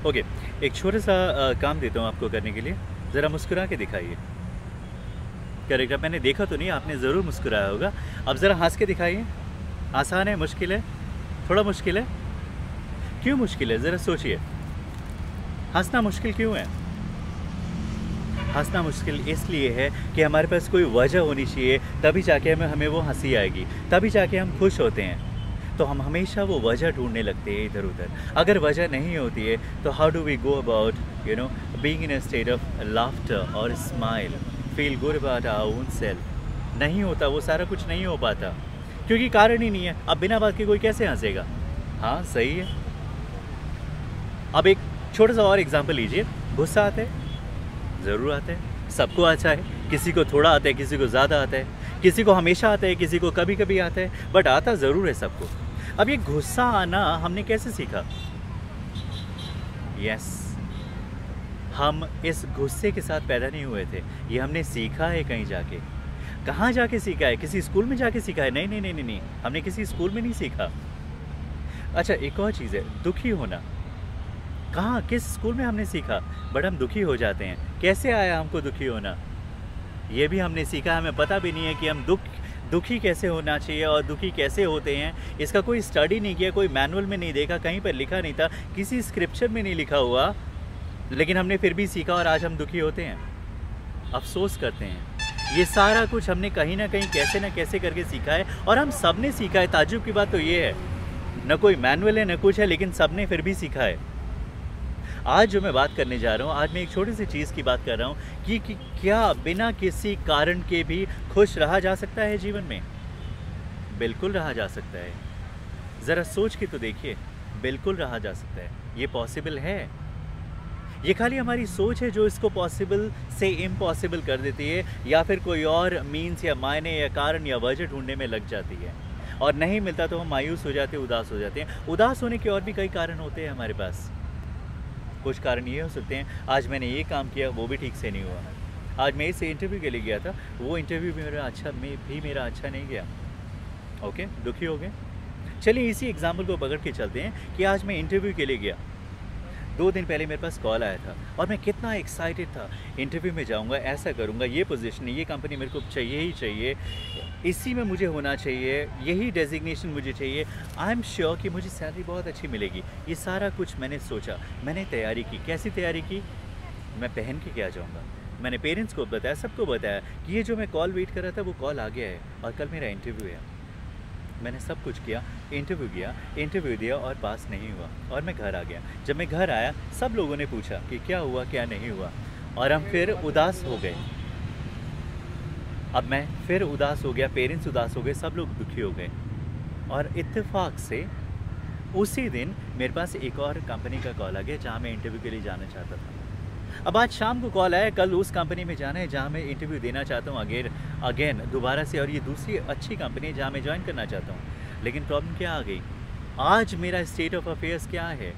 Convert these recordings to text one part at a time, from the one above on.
Okay, एक छोटा-सा काम देता हूँ आपको करने के लिए, ज़रा मुस्कुरा के दिखाइए। करेक्ट, अब मैंने देखा तो नहीं, आपने ज़रूर मुस्कुराया होगा। अब ज़रा हँस के दिखाइए। आसान है, मुश्किल है? थोड़ा मुश्किल है? क्यों मुश्किल है? ज़रा सोचिए। हँसना मुश्किल क्यों है? हँसना मुश्किल इसलिए है कि हमारे पास कोई वजह होनी चाहिए, तभी जाके हमें हमें वो हँसी आएगी, तभी जाके हम खुश होते हैं। तो हम हमेशा वो वजह ढूँढने लगते हैं इधर-उधर। अगर वजह नहीं होती है, तो how do we go about being in a state of laughter और smile, feel good about our own self? नहीं होता, वो सारा कुछ नहीं हो पाता, क्योंकि कारण ही नहीं है। अब बिना बात के कोई कैसे हँसेगा? हाँ, सही है। अब एक छोटा-सा और एग्ज़ाम्पल लीजिए, गुस्सा आता है? ज़रूर आता है, सबको आता है, किसी को थोड़ा आता है, किसी को ज़्यादा आता है, किसी को हमेशा आता है, किसी को कभी-कभी आता है, बट आता ज़रूर है सबको। अब ये गुस्सा आना हमने कैसे सीखा? यस, हम इस गुस्से के साथ पैदा नहीं हुए थे, ये हमने सीखा है कहीं जाके। कहाँ जाके सीखा है? किसी स्कूल में जाके सीखा है? नहीं, नहीं, नहीं, नहीं, नहीं, हमने किसी स्कूल में नहीं सीखा। अच्छा, एक और चीज़ है, दुखी होना। कहाँ, किस स्कूल में हमने सीखा? बट हम दुखी हो जाते हैं। कैसे आया हमको दुखी होना? ये भी हमने सीखा, हमें पता भी नहीं है कि हम दुखी कैसे होना चाहिए और दुखी कैसे होते हैं। इसका कोई स्टडी नहीं किया, कोई मैनुअल में नहीं देखा, कहीं पर लिखा नहीं था, किसी स्क्रिप्चर में नहीं लिखा हुआ, लेकिन हमने फिर भी सीखा और आज हम दुखी होते हैं, अफ़सोस करते हैं। ये सारा कुछ हमने कहीं न कहीं कैसे न कैसे करके सीखा है और हम सब ने सीखा है। ताज्जुब की बात तो ये है, न कोई मैनुअल है, न कुछ है, लेकिन सब ने फिर भी सीखा है। आज जो मैं बात करने जा रहा हूँ, आज मैं एक छोटी सी चीज़ की बात कर रहा हूँ कि क्या बिना किसी कारण के भी खुश रहा जा सकता है जीवन में? बिल्कुल रहा जा सकता है। ज़रा सोच के तो देखिए, बिल्कुल रहा जा सकता है। ये पॉसिबल है। ये खाली हमारी सोच है जो इसको पॉसिबल से इम्पॉसिबल कर देती है, या फिर कोई और मीन्स या मायने या कारण या वजह ढूँढने में लग जाती है और नहीं मिलता तो हम मायूस हो जाते हैं, उदास हो जाते हैं। उदास होने के और भी कई कारण होते हैं हमारे पास। कुछ कारण ये हो सकते हैं, आज मैंने ये काम किया, वो भी ठीक से नहीं हुआ। आज मैं इस इंटरव्यू के लिए गया था, वो इंटरव्यू भी मेरा अच्छा नहीं गया। ओके, दुखी हो गए। चलिए इसी एग्जाम्पल को पकड़ के चलते हैं कि आज मैं इंटरव्यू के लिए गया। 2 दिन पहले मेरे पास कॉल आया था और मैं कितना एक्साइटेड था, इंटरव्यू में जाऊंगा, ऐसा करूंगा, ये पोजीशन है, ये कंपनी मेरे को चाहिए ही चाहिए, इसी में मुझे होना चाहिए, यही डेजिग्नेशन मुझे चाहिए, आई एम श्योर कि मुझे सैलरी बहुत अच्छी मिलेगी। ये सारा कुछ मैंने सोचा, मैंने तैयारी की। कैसी तैयारी की? मैं पहन के क्या जाऊँगा। मैंने पेरेंट्स को बताया, सबको बताया कि ये जो मैं कॉल वेट कर रहा था वो कॉल आ गया है और कल मेरा इंटरव्यू है। मैंने सब कुछ किया, इंटरव्यू दिया और पास नहीं हुआ और मैं घर आ गया। जब मैं घर आया, सब लोगों ने पूछा कि क्या हुआ, क्या नहीं हुआ, और हम फिर उदास हो गए। अब मैं फिर उदास हो गया, पेरेंट्स उदास हो गए, सब लोग दुखी हो गए। और इत्तेफाक से उसी दिन मेरे पास एक और कंपनी का कॉल आ गया जहाँ मैं इंटरव्यू के लिए जाना चाहता था। अब आज शाम को कॉल आया, कल उस कंपनी में जाना है जहाँ मैं इंटरव्यू देना चाहता हूँ अगेन दोबारा से, और ये दूसरी अच्छी कंपनी है जहाँ मैं ज्वाइन करना चाहता हूँ। लेकिन प्रॉब्लम क्या आ गई? आज मेरा स्टेट ऑफ अफेयर्स क्या है,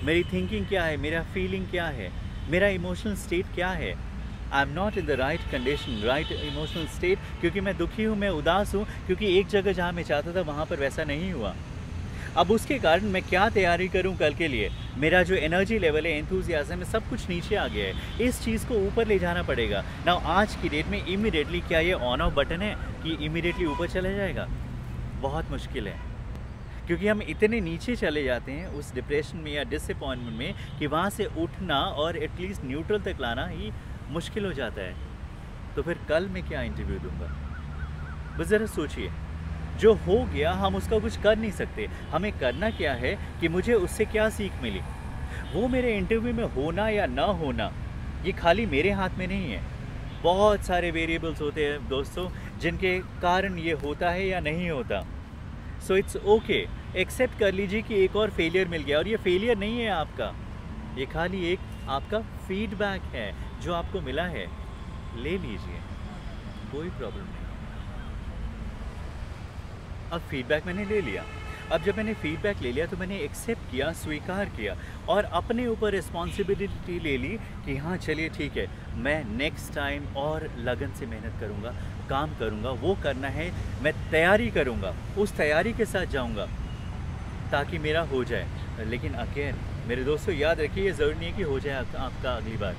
मेरी थिंकिंग क्या है, मेरा फीलिंग क्या है, मेरा इमोशनल स्टेट क्या है? I am not in the right condition, right emotional state, क्योंकि मैं दुखी हूँ, मैं उदास हूँ, क्योंकि एक जगह जहाँ मैं चाहता था वहाँ पर वैसा नहीं हुआ। अब उसके कारण मैं क्या तैयारी करूं कल के लिए? मेरा जो एनर्जी लेवल है, एंथुसियाज्म है, सब कुछ नीचे आ गया है। इस चीज़ को ऊपर ले जाना पड़ेगा ना। आज की डेट में इमीडिएटली क्या ये ऑन ऑफ बटन है कि इमीडिएटली ऊपर चला जाएगा? बहुत मुश्किल है, क्योंकि हम इतने नीचे चले जाते हैं उस डिप्रेशन में या डिसअपॉइंटमेंट में कि वहाँ से उठना और एटलीस्ट न्यूट्रल तक लाना ही मुश्किल हो जाता है। तो फिर कल मैं क्या इंटरव्यू दूंगा? बस ज़रा सोचिए। जो हो गया हम उसका कुछ कर नहीं सकते। हमें करना क्या है कि मुझे उससे क्या सीख मिली। वो मेरे इंटरव्यू में होना या ना होना, ये खाली मेरे हाथ में नहीं है। बहुत सारे वेरिएबल्स होते हैं दोस्तों, जिनके कारण ये होता है या नहीं होता। सो इट्स ओके, एक्सेप्ट कर लीजिए कि एक और फेलियर मिल गया, और ये फेलियर नहीं है आपका, ये खाली एक आपका फीडबैक है जो आपको मिला है। ले लीजिए, कोई प्रॉब्लम नहीं। अब फीडबैक मैंने ले लिया। अब जब मैंने फीडबैक ले लिया तो मैंने एक्सेप्ट किया, स्वीकार किया और अपने ऊपर रिस्पॉन्सिबिलिटी ले ली कि हाँ चलिए ठीक है, मैं नेक्स्ट टाइम और लगन से मेहनत करूँगा, काम करूँगा, वो करना है, मैं तैयारी करूँगा, उस तैयारी के साथ जाऊँगा, ताकि मेरा हो जाए। लेकिन अगेन मेरे दोस्तों याद रखिए, ये ज़रूरी नहीं है कि हो जाए आपका अगली बार।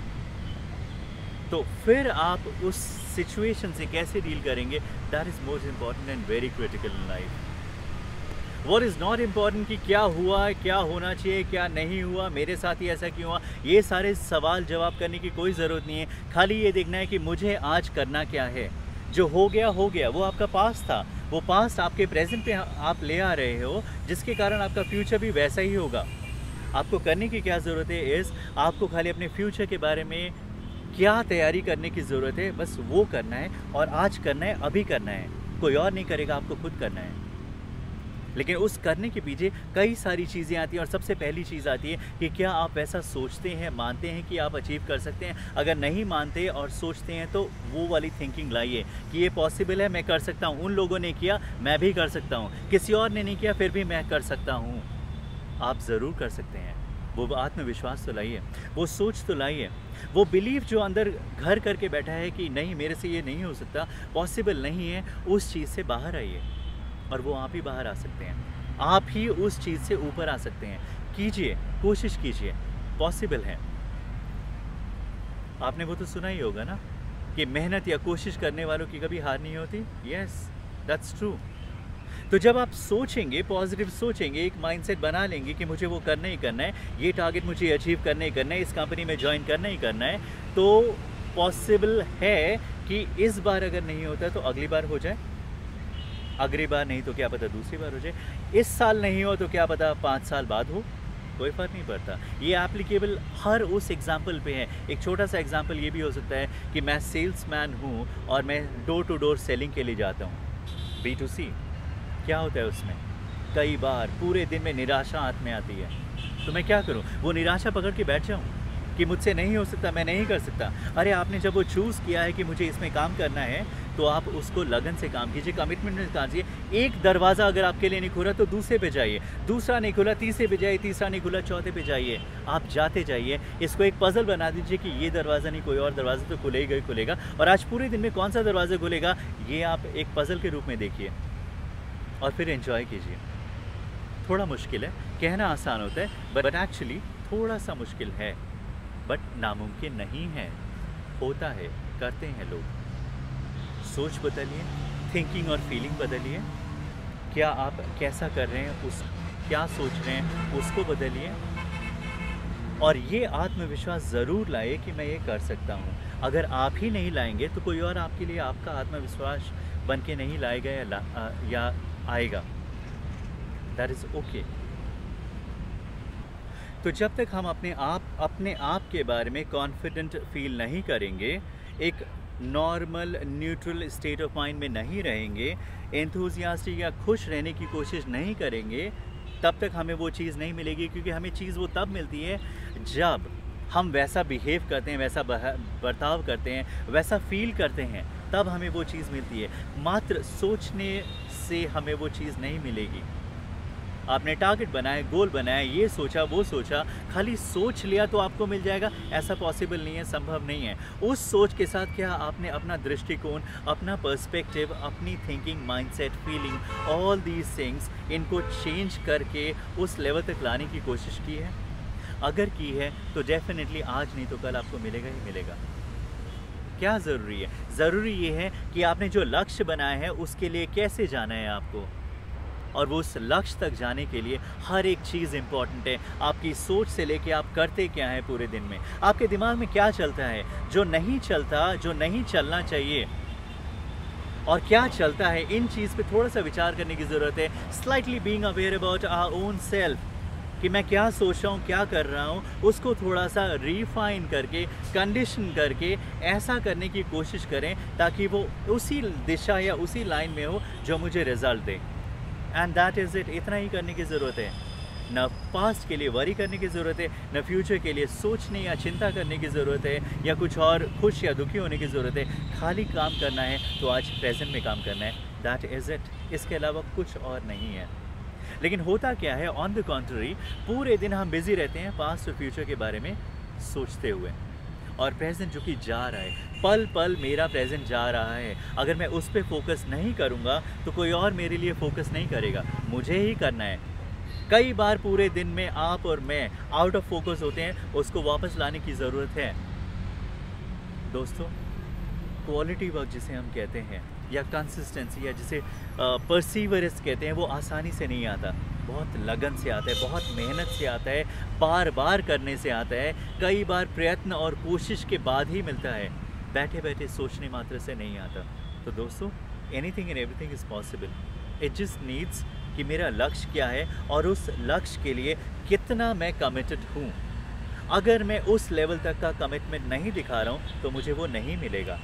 तो फिर आप उस सिचुएशन से कैसे डील करेंगे, that is most important and very critical in life. What is not important कि क्या हुआ, क्या होना चाहिए, क्या नहीं हुआ, मेरे साथ ही ऐसा क्यों हुआ, ये सारे सवाल जवाब करने की कोई ज़रूरत नहीं है। खाली ये देखना है कि मुझे आज करना क्या है। जो हो गया, वो आपका पास्ट था। वो पास्ट आपके प्रेजेंट पे आप ले आ रहे हो, जिसके कारण आपका फ्यूचर भी वैसा ही होगा। आपको करने की क्या ज़रूरत है आपको खाली अपने फ्यूचर के बारे में क्या तैयारी करने की ज़रूरत है, बस वो करना है। और आज करना है, अभी करना है, कोई और नहीं करेगा, आपको खुद करना है। लेकिन उस करने के पीछे कई सारी चीज़ें आती हैं, और सबसे पहली चीज़ आती है कि क्या आप वैसा सोचते हैं, मानते हैं कि आप अचीव कर सकते हैं। अगर नहीं मानते और सोचते हैं तो वो वाली थिंकिंग लाइए कि ये पॉसिबल है, मैं कर सकता हूँ। उन लोगों ने किया, मैं भी कर सकता हूँ। किसी और ने नहीं किया, फिर भी मैं कर सकता हूँ। आप ज़रूर कर सकते हैं। वो आत्मविश्वास तो लाइए, वो सोच तो लाइए, वो बिलीफ जो अंदर घर करके बैठा है कि नहीं, मेरे से ये नहीं हो सकता, पॉसिबल नहीं है, उस चीज़ से बाहर आइए। और वो आप ही बाहर आ सकते हैं, आप ही उस चीज़ से ऊपर आ सकते हैं। कीजिए, कोशिश कीजिए, पॉसिबल है। आपने वो तो सुना ही होगा ना कि मेहनत या कोशिश करने वालों की कभी हार नहीं होती। Yes, that's true. तो जब आप सोचेंगे, पॉजिटिव सोचेंगे, एक माइंडसेट बना लेंगे कि मुझे वो करना ही करना है, ये टारगेट मुझे अचीव करना ही करना है, इस कंपनी में ज्वाइन करना ही करना है, तो पॉसिबल है कि इस बार अगर नहीं होता तो अगली बार हो जाए, अगली बार नहीं तो क्या पता दूसरी बार हो जाए, इस साल नहीं हो तो क्या पता 5 साल बाद हो, कोई फ़र्क नहीं पड़ता। ये एप्लीकेबल हर उस एग्जाम्पल पे है। एक छोटा सा एग्जाम्पल ये भी हो सकता है कि मैं सेल्समैन हूँ और मैं डोर टू डोर सेलिंग के लिए जाता हूँ, B2C। क्या होता है उसमें, कई बार पूरे दिन में निराशा हाथ में आती है, तो मैं क्या करूँ, वो निराशा पकड़ के बैठ जाऊँ कि मुझसे नहीं हो सकता, मैं नहीं कर सकता। अरे आपने जब वो चूज़ किया है कि मुझे इसमें काम करना है, तो आप उसको लगन से काम कीजिए, कमिटमेंट में काम कीजिए। एक दरवाज़ा अगर आपके लिए नहीं खुला तो दूसरे पे जाइए, दूसरा नहीं खुला तीसरे पे जाइए, तीसरा नहीं खुला चौथे पे जाइए। आप जाते जाइए, इसको एक पज़ल बना दीजिए कि ये दरवाज़ा नहीं, कोई और दरवाज़ा तो खुलेगा ही खुलेगा। और आज पूरे दिन में कौन सा दरवाज़ा खुलेगा, ये आप एक पज़ल के रूप में देखिए और फिर एंजॉय कीजिए। थोड़ा मुश्किल है, कहना आसान होता है, बट एक्चुअली थोड़ा सा मुश्किल है, बट नामुमकिन नहीं है, होता है, करते हैं लोग। सोच बदलिए, थिंकिंग और फीलिंग बदलिए। क्या आप कैसा कर रहे हैं, क्या सोच रहे हैं, उसको बदलिए। और ये आत्मविश्वास ज़रूर लाए कि मैं ये कर सकता हूँ। अगर आप ही नहीं लाएंगे तो कोई और आपके लिए आपका आत्मविश्वास बन के नहीं लाएगा या आएगा। That is okay. तो जब तक हम अपने आप के बारे में कॉन्फिडेंट फील नहीं करेंगे, एक normal neutral state of mind में नहीं रहेंगे, एंथुसियास्टिक या खुश रहने की कोशिश नहीं करेंगे, तब तक हमें वो चीज़ नहीं मिलेगी। क्योंकि हमें चीज़ वो तब मिलती है जब हम वैसा बिहेव करते हैं, वैसा बर्ताव करते हैं, वैसा फील करते हैं, तब हमें वो चीज़ मिलती है। मात्र सोचने से हमें वो चीज़ नहीं मिलेगी। आपने टारगेट बनाया, गोल बनाया, ये सोचा, वो सोचा, खाली सोच लिया तो आपको मिल जाएगा, ऐसा पॉसिबल नहीं है, संभव नहीं है। उस सोच के साथ क्या आपने अपना दृष्टिकोण, अपना पर्सपेक्टिव, अपनी thinking, mindset, feeling, all these things, इनको चेंज करके उस लेवल तक लाने की कोशिश की है? अगर की है तो डेफिनेटली आज नहीं तो कल आपको मिलेगा ही मिलेगा। क्या ज़रूरी है? ज़रूरी ये है कि आपने जो लक्ष्य बनाया है उसके लिए कैसे जाना है आपको, और वो उस लक्ष्य तक जाने के लिए हर एक चीज़ इम्पॉर्टेंट है। आपकी सोच से लेके आप करते क्या हैं पूरे दिन में, आपके दिमाग में क्या चलता है, जो नहीं चलता, जो नहीं चलना चाहिए, और क्या चलता है, इन चीज़ पे थोड़ा सा विचार करने की ज़रूरत है। Slightly being aware about our own self, कि मैं क्या सोच रहा हूँ, क्या कर रहा हूँ, उसको थोड़ा सा रिफाइन करके, कंडीशन करके ऐसा करने की कोशिश करें ताकि वो उसी दिशा या उसी लाइन में हो जो मुझे result they. And that is it. इतना ही करने की ज़रूरत है। न पास्ट के लिए वरी करने की ज़रूरत है, न फ्यूचर के लिए सोचने या चिंता करने की ज़रूरत है, या कुछ और खुश या दुखी होने की ज़रूरत है। खाली काम करना है तो आज प्रेजेंट में काम करना है, दैट इज़ इट। इसके अलावा कुछ और नहीं है। लेकिन होता क्या है, ऑन द कॉन्ट्ररी, पूरे दिन हम बिज़ी रहते हैं पास्ट और फ्यूचर के बारे में सोचते हुए, और प्रेजेंट जो कि जा रहा है, पल पल मेरा प्रेजेंट जा रहा है। अगर मैं उस पर फोकस नहीं करूँगा तो कोई और मेरे लिए फोकस नहीं करेगा, मुझे ही करना है। कई बार पूरे दिन में आप और मैं आउट ऑफ फोकस होते हैं, उसको वापस लाने की ज़रूरत है। दोस्तों, क्वालिटी वर्क जिसे हम कहते हैं या कंसिस्टेंसी या जिसे परसीवरेंस कहते हैं, वो आसानी से नहीं आता। बहुत लगन से आता है, बहुत मेहनत से आता है, बार बार करने से आता है, कई बार प्रयत्न और कोशिश के बाद ही मिलता है, बैठे बैठे सोचने मात्र से नहीं आता। तो दोस्तों, anything and everything is possible. It just needs कि मेरा लक्ष्य क्या है और उस लक्ष्य के लिए कितना मैं कमिटेड हूँ। अगर मैं उस लेवल तक का कमिटमेंट नहीं दिखा रहा हूँ तो मुझे वो नहीं मिलेगा।